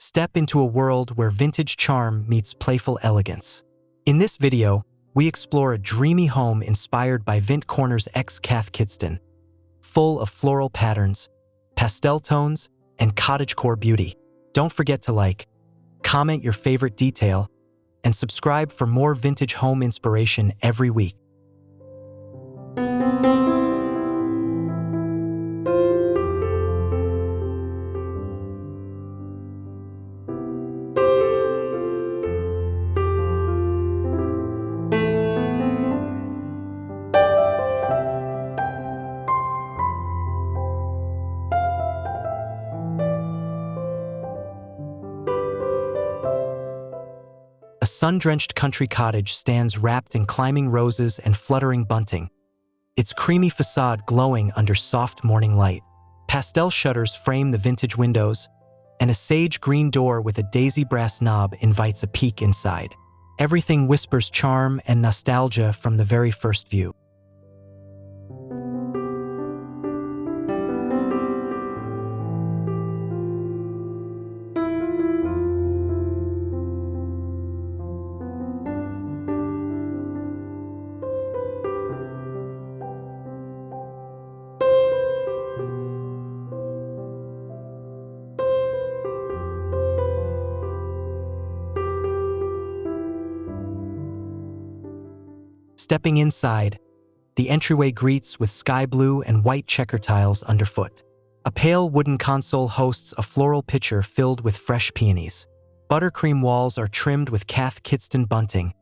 Step into a world where vintage charm meets playful elegance. In this video, we explore a dreamy home inspired by Vint Corner's Cath Kidston, full of floral patterns, pastel tones, and cottagecore beauty. Don't forget to like, comment your favorite detail, and subscribe for more vintage home inspiration every week. A sun-drenched country cottage stands wrapped in climbing roses and fluttering bunting, its creamy facade glowing under soft morning light. Pastel shutters frame the vintage windows, and a sage green door with a daisy brass knob invites a peek inside. Everything whispers charm and nostalgia from the very first view. Stepping inside, the entryway greets with sky blue and white checker tiles underfoot. A pale wooden console hosts a floral pitcher filled with fresh peonies. Buttercream walls are trimmed with Cath Kidston bunting,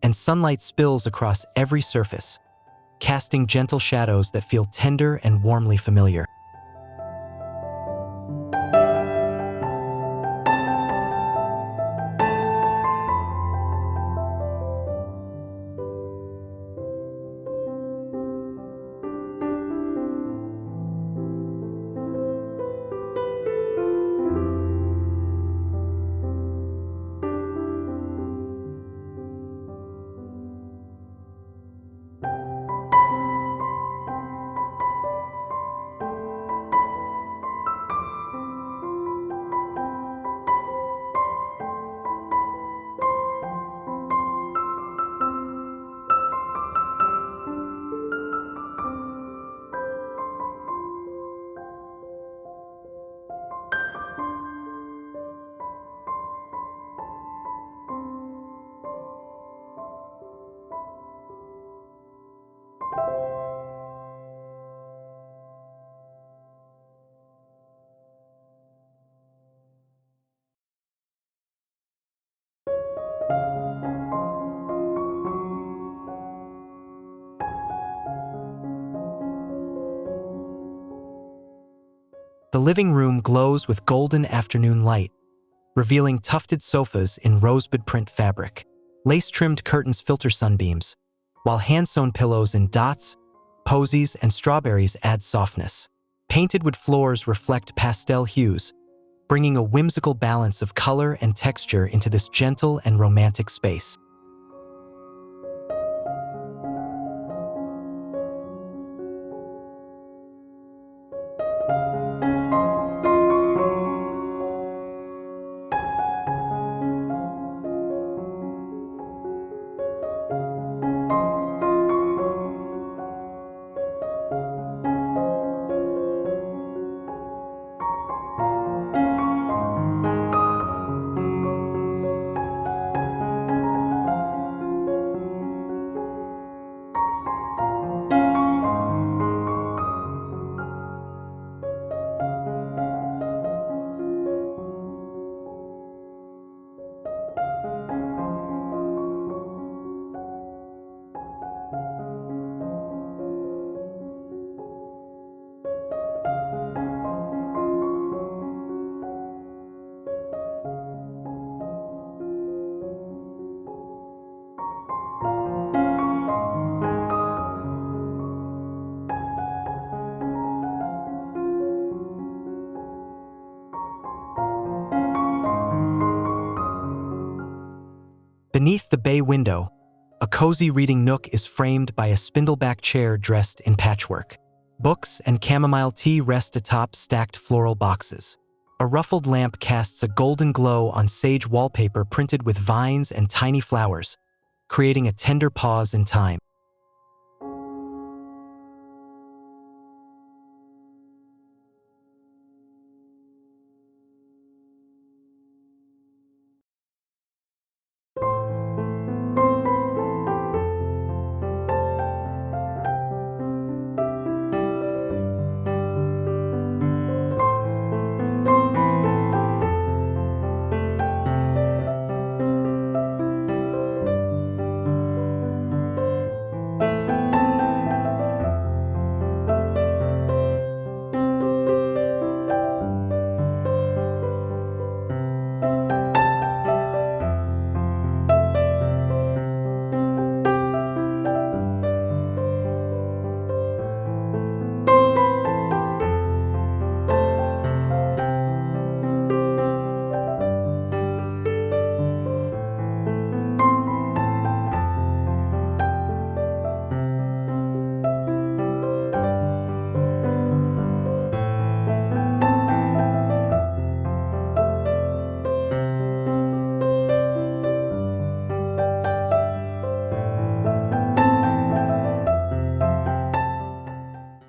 and sunlight spills across every surface, casting gentle shadows that feel tender and warmly familiar. The living room glows with golden afternoon light, revealing tufted sofas in rosebud print fabric. Lace-trimmed curtains filter sunbeams, while hand-sewn pillows in dots, posies, and strawberries add softness. Painted wood floors reflect pastel hues, bringing a whimsical balance of color and texture into this gentle and romantic space. Beneath the bay window, a cozy reading nook is framed by a spindleback chair dressed in patchwork. Books and chamomile tea rest atop stacked floral boxes. A ruffled lamp casts a golden glow on sage wallpaper printed with vines and tiny flowers, creating a tender pause in time.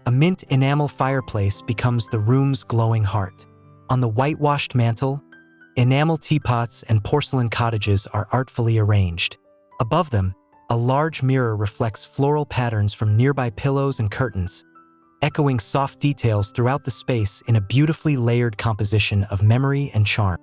A mint enamel fireplace becomes the room's glowing heart. On the whitewashed mantel, enamel teapots and porcelain cottages are artfully arranged. Above them, a large mirror reflects floral patterns from nearby pillows and curtains, echoing soft details throughout the space in a beautifully layered composition of memory and charm.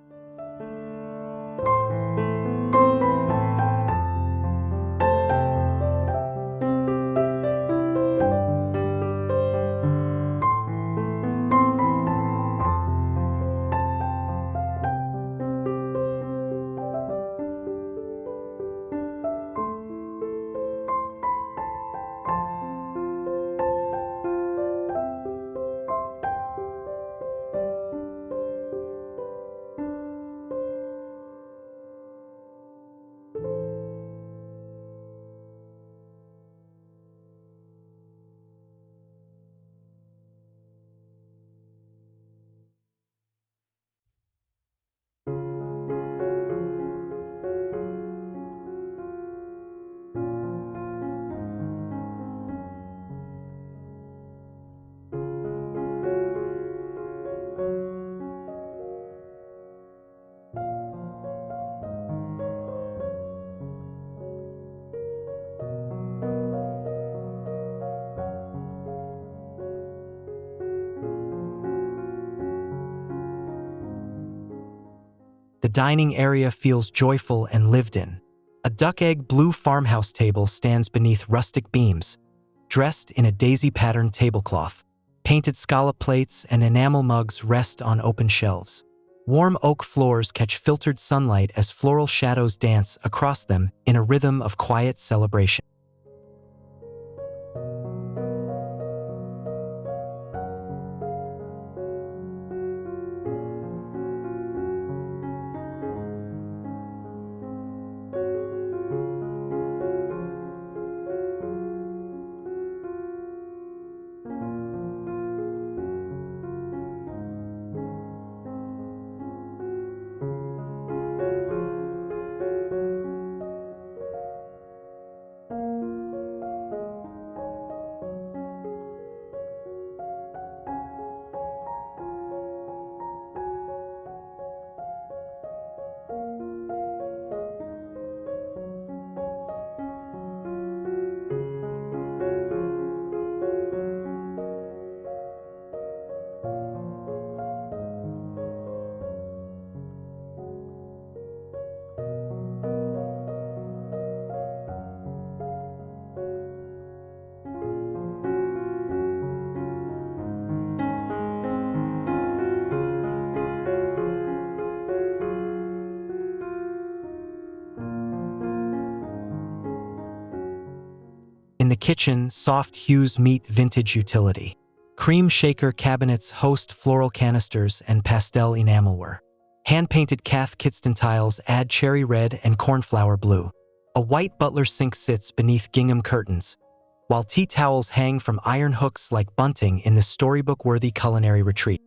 The dining area feels joyful and lived in. A duck-egg blue farmhouse table stands beneath rustic beams, dressed in a daisy-patterned tablecloth. Painted scallop plates and enamel mugs rest on open shelves. Warm oak floors catch filtered sunlight as floral shadows dance across them in a rhythm of quiet celebration. In the kitchen, soft hues meet vintage utility. Cream shaker cabinets host floral canisters and pastel enamelware. Hand-painted Cath Kidston tiles add cherry red and cornflower blue. A white butler sink sits beneath gingham curtains, while tea towels hang from iron hooks like bunting in this storybook-worthy culinary retreat.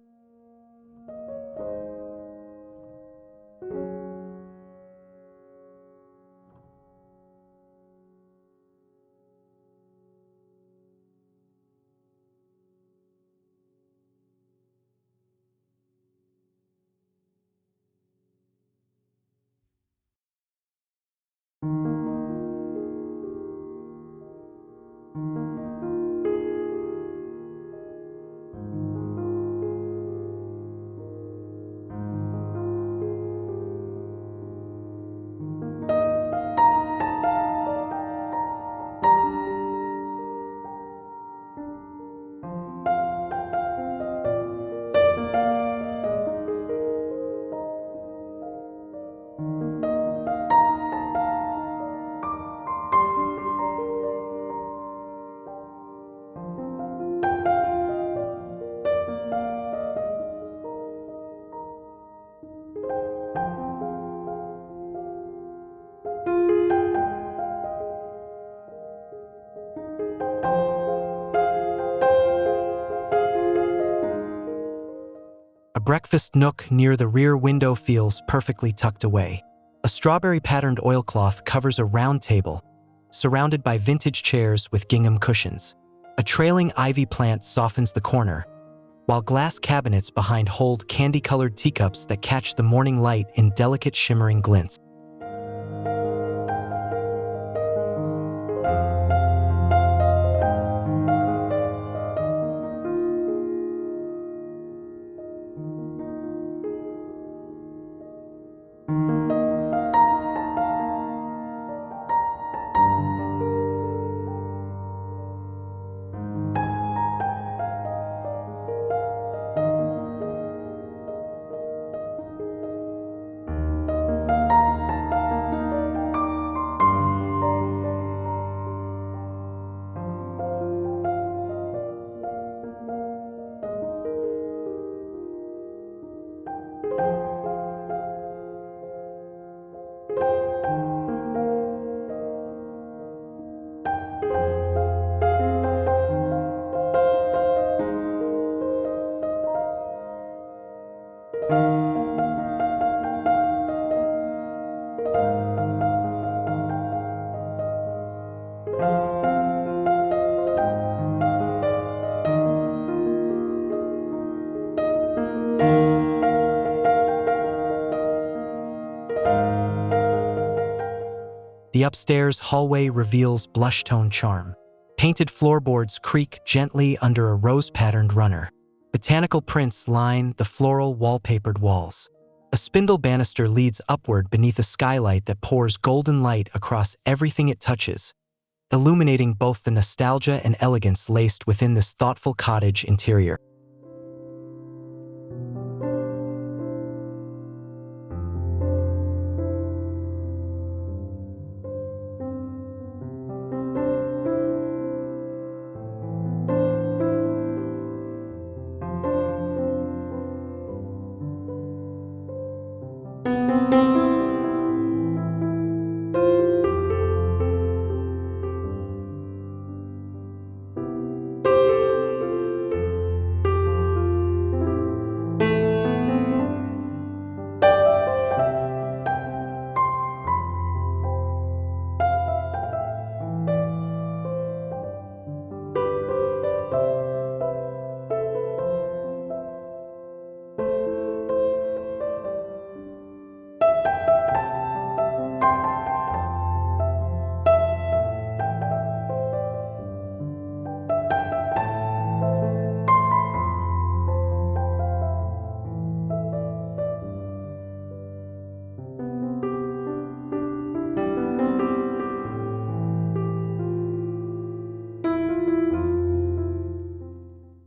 breakfast nook near the rear window feels perfectly tucked away. A strawberry-patterned oilcloth covers a round table, surrounded by vintage chairs with gingham cushions. A trailing ivy plant softens the corner, while glass cabinets behind hold candy-colored teacups that catch the morning light in delicate shimmering glints. The upstairs hallway reveals blush-tone charm. Painted floorboards creak gently under a rose-patterned runner. Botanical prints line the floral wallpapered walls. A spindle banister leads upward beneath a skylight that pours golden light across everything it touches, illuminating both the nostalgia and elegance laced within this thoughtful cottage interior.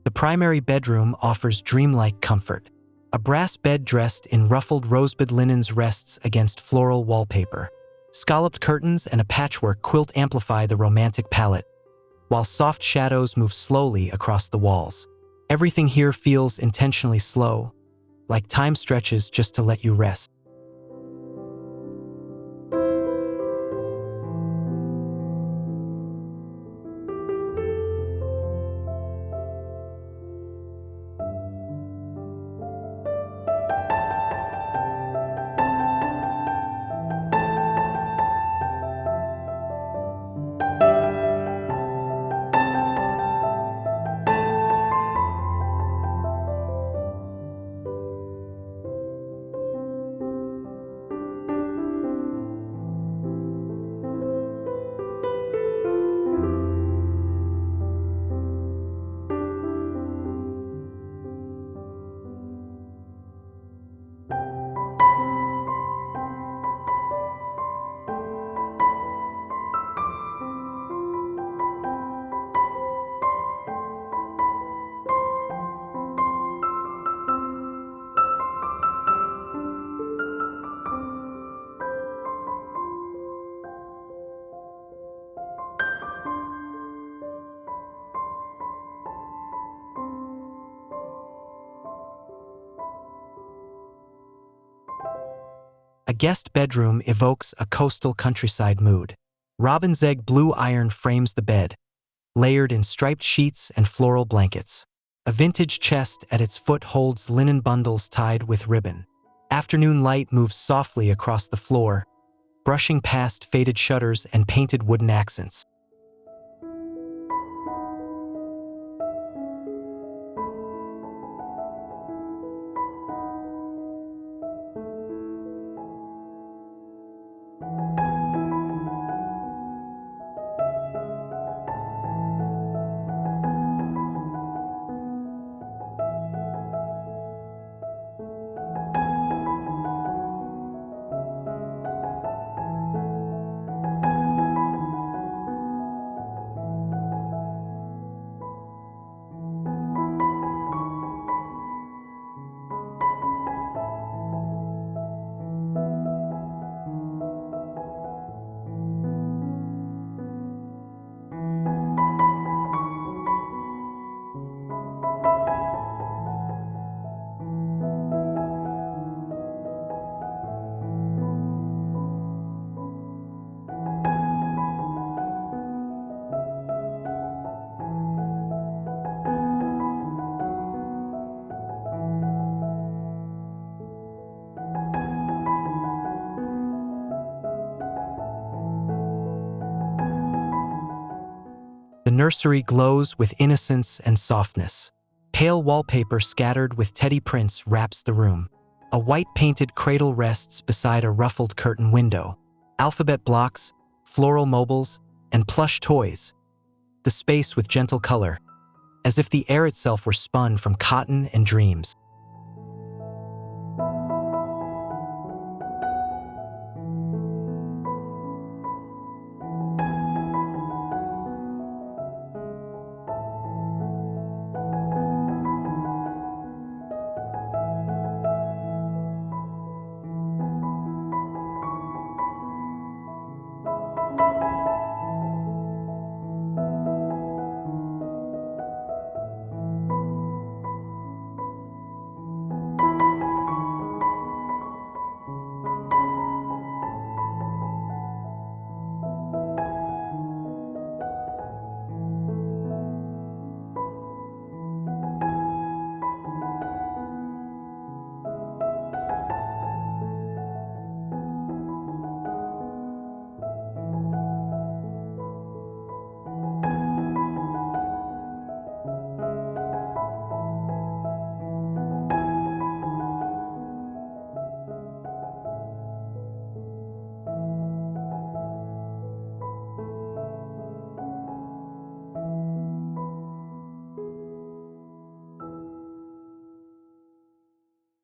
The primary bedroom offers dreamlike comfort. A brass bed dressed in ruffled rosebud linens rests against floral wallpaper. Scalloped curtains and a patchwork quilt amplify the romantic palette, while soft shadows move slowly across the walls. Everything here feels intentionally slow, like time stretches just to let you rest. A guest bedroom evokes a coastal countryside mood. Robin's egg blue iron frames the bed, layered in striped sheets and floral blankets. A vintage chest at its foot holds linen bundles tied with ribbon. Afternoon light moves softly across the floor, brushing past faded shutters and painted wooden accents. The nursery glows with innocence and softness. Pale wallpaper scattered with teddy prints wraps the room. A white-painted cradle rests beside a ruffled curtain window. Alphabet blocks, floral mobiles, and plush toys. The space with gentle color, as if the air itself were spun from cotton and dreams.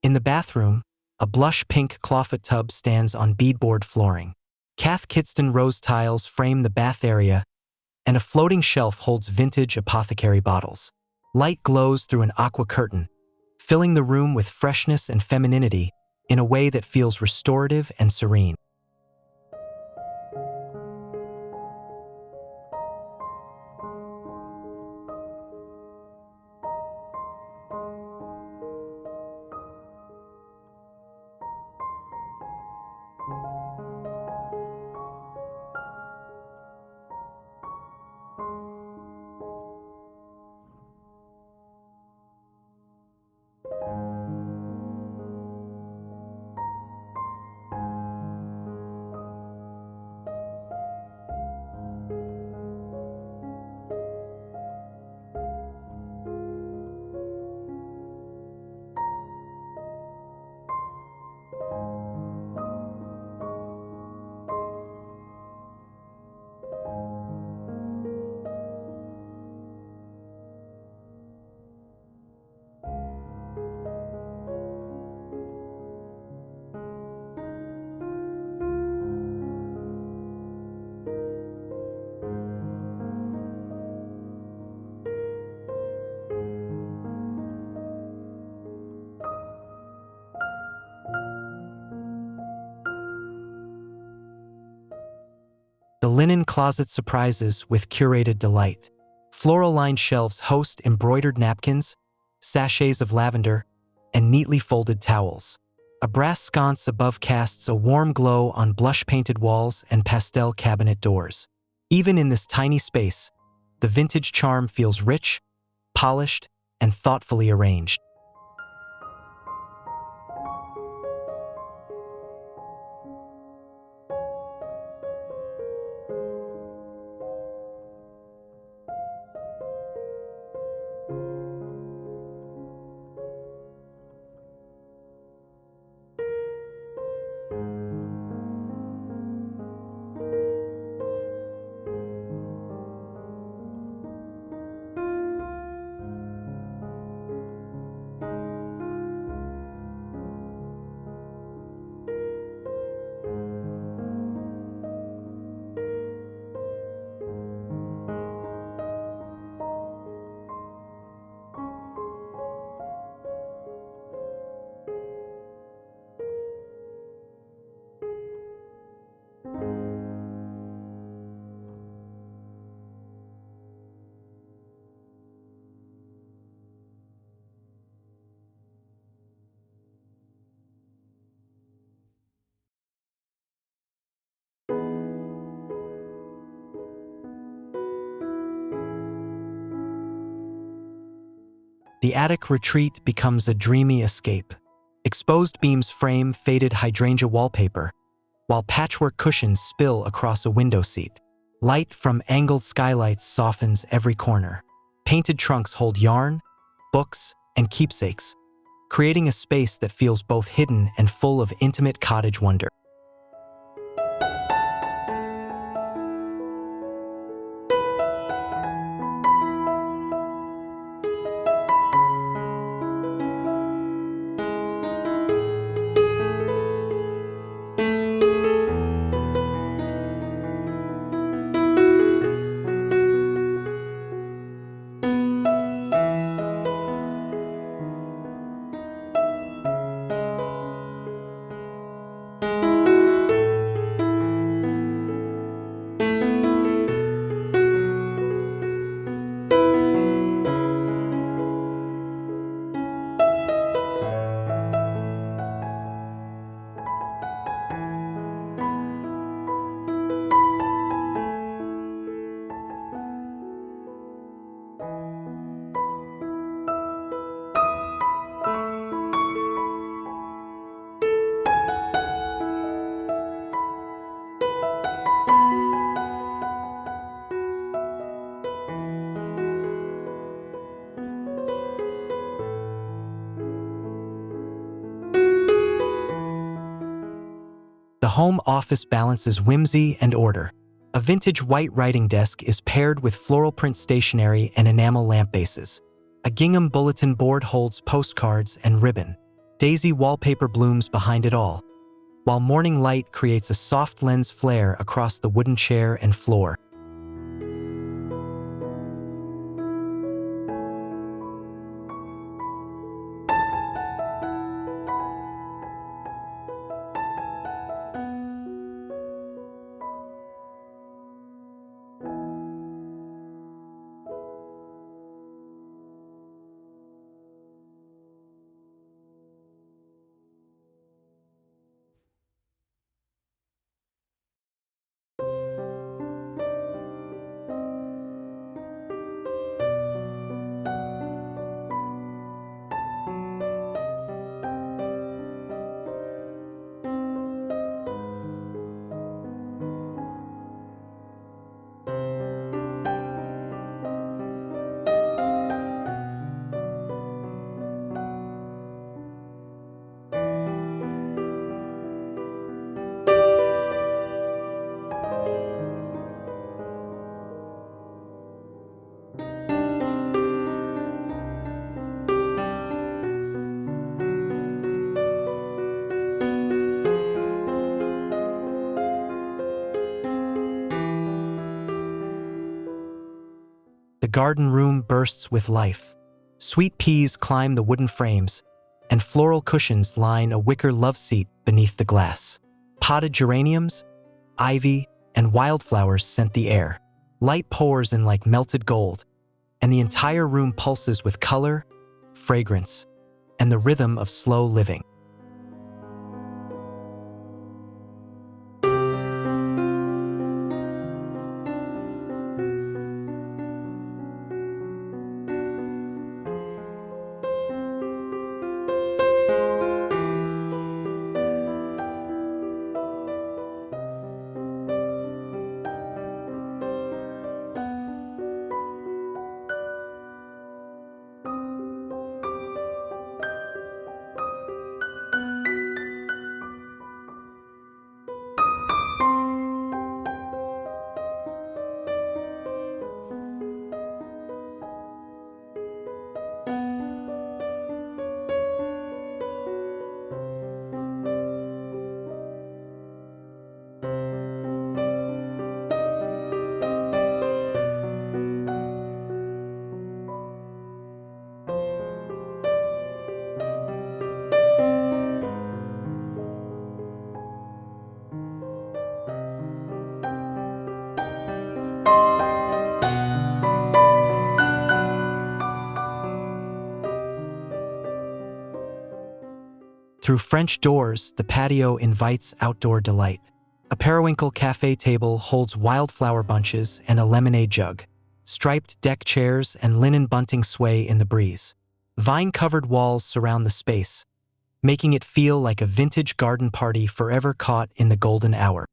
In the bathroom, a blush pink clawfoot tub stands on beadboard flooring. Cath Kidston rose tiles frame the bath area, and a floating shelf holds vintage apothecary bottles. Light glows through an aqua curtain, filling the room with freshness and femininity in a way that feels restorative and serene. The linen closet surprises with curated delight. Floral-lined shelves host embroidered napkins, sachets of lavender, and neatly folded towels. A brass sconce above casts a warm glow on blush-painted walls and pastel cabinet doors. Even in this tiny space, the vintage charm feels rich, polished, and thoughtfully arranged. The attic retreat becomes a dreamy escape. Exposed beams frame faded hydrangea wallpaper, while patchwork cushions spill across a window seat. Light from angled skylights softens every corner. Painted trunks hold yarn, books, and keepsakes, creating a space that feels both hidden and full of intimate cottage wonder. The home office balances whimsy and order. A vintage white writing desk is paired with floral print stationery and enamel lamp bases. A gingham bulletin board holds postcards and ribbon. Daisy wallpaper blooms behind it all, while morning light creates a soft lens flare across the wooden chair and floor. The garden room bursts with life. Sweet peas climb the wooden frames, and floral cushions line a wicker love seat beneath the glass. Potted geraniums, ivy, and wildflowers scent the air. Light pours in like melted gold, and the entire room pulses with color, fragrance, and the rhythm of slow living. Through French doors, the patio invites outdoor delight. A periwinkle cafe table holds wildflower bunches and a lemonade jug. Striped deck chairs and linen bunting sway in the breeze. Vine-covered walls surround the space, making it feel like a vintage garden party forever caught in the golden hour.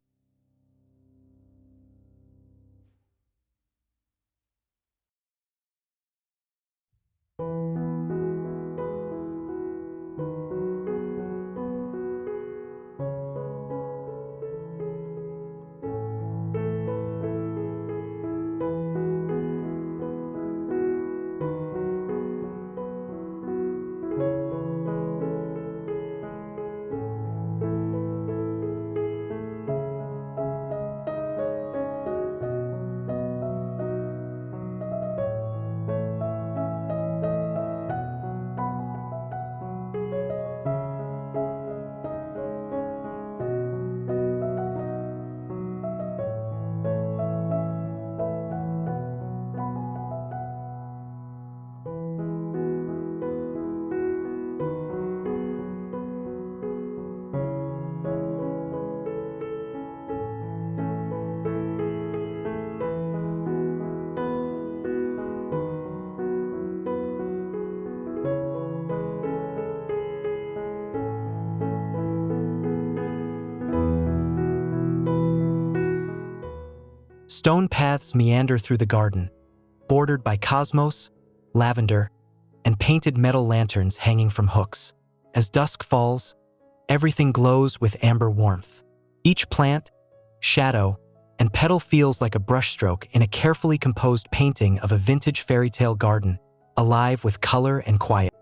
Stone paths meander through the garden, bordered by cosmos, lavender, and painted metal lanterns hanging from hooks. As dusk falls, everything glows with amber warmth. Each plant, shadow, and petal feels like a brushstroke in a carefully composed painting of a vintage fairy tale garden, alive with color and quiet.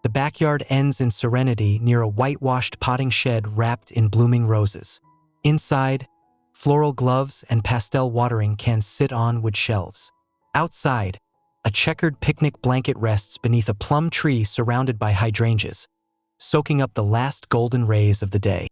The backyard ends in serenity near a whitewashed potting shed wrapped in blooming roses. Inside, floral gloves and pastel watering cans sit on wood shelves. Outside, a checkered picnic blanket rests beneath a plum tree surrounded by hydrangeas, soaking up the last golden rays of the day.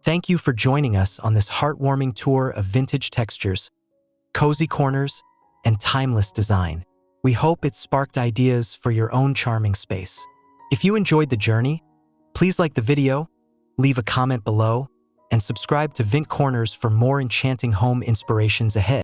Thank you for joining us on this heartwarming tour of vintage textures, cozy corners, and timeless design. We hope it sparked ideas for your own charming space. If you enjoyed the journey, please like the video, leave a comment below, and subscribe to Vint Corners for more enchanting home inspirations ahead.